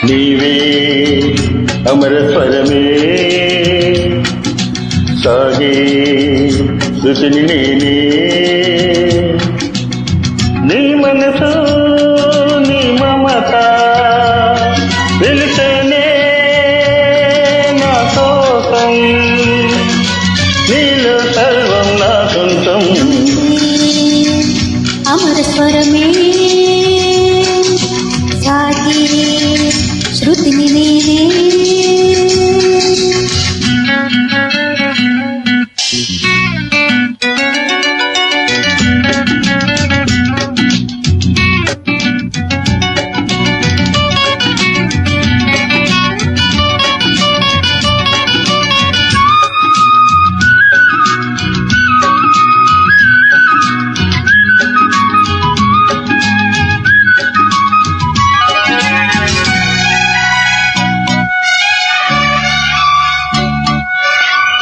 నీవే అమర స్వరమే సాగే శృతిని నేనే నీ మనసు నీ మమత వెలిసేనే నా కోసం నీలో సర్వం నా సొంతం అమర స్వరమే సాగే శృతిని నేనే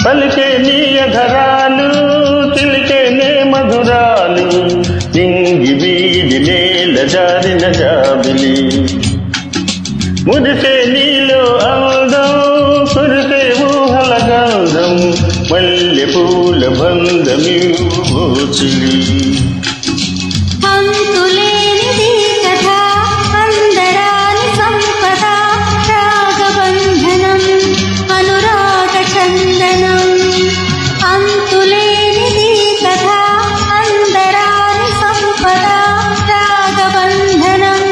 పలికే నీ అధరాలు చిలికే నే మధురాలు ఇంగి వీధి నేల జారిన జాబిలి మురిసే నీలో అందం కురిసే ఊహల గంధం మల్లె పూల బంధమిచ్చిలి అంతులేనిది కథ అందరాని సంపద రాగబంధనం అనురాగ చందనం అంతులేనిది కథ అందరాని సంపద రాగబంధనం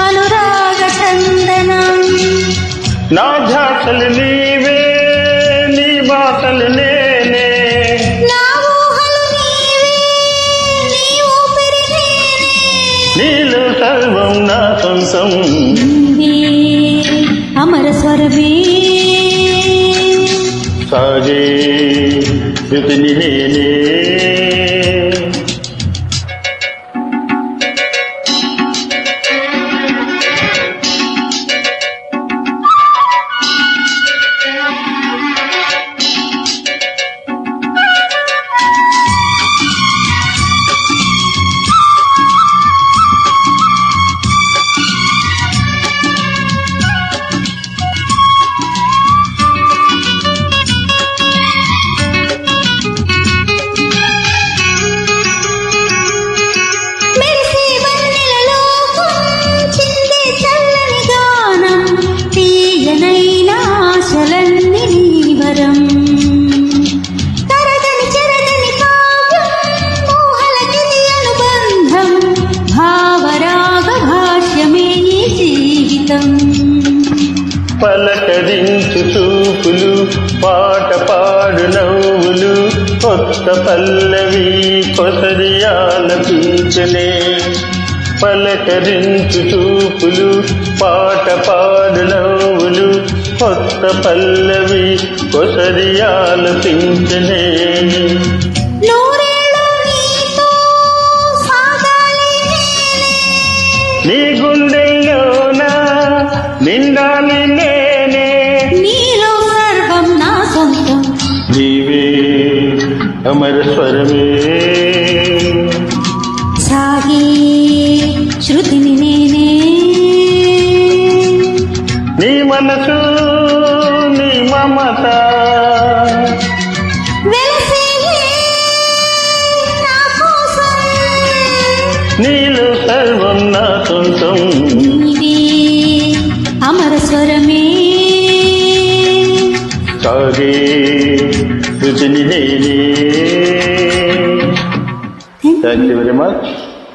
అనురాగ చందనం నా ధ్యాసలు నీవే నీ బాసలు నేనే నా ఊహలు నీవే నీ ఊపిరి నేనే నీలో సర్వం నా సొంతం నీవే అమర స్వరమే సాగే శృతిని నేనే మెరిసే వన్నెలలో చిందే చల్లని గానం తీయనైన ఆశలన్నీ నీ వరం తరగని చెరగని కావ్యం ఊహలకిది అనుబంధం భావరాగ భాష్యమే నీ జీవితం పలకరించు చూపులు పాట పాడు నవ్వులు కొత్త పల్లవి కొసరియాలపించనే పలకరించు చూపులు పాట పాడు నవ్వులు కొత్త పల్లవి కొసరియాలపించనే నూరేళ్ళు నీతో సాగాలి నేనే నీ గుండెల్లోన నిండాలి నేనే నీలో సర్వం నా సొంతం నీవే అమర స్వరమే సాగే శృతిని నేనే నీ మనసు నీ మమత వెలసేలే నా కోసం నీలో సర్వం నా సొంతం నీవే అమర స్వరమే సాగే శృతిని నేనే. Thank you very much.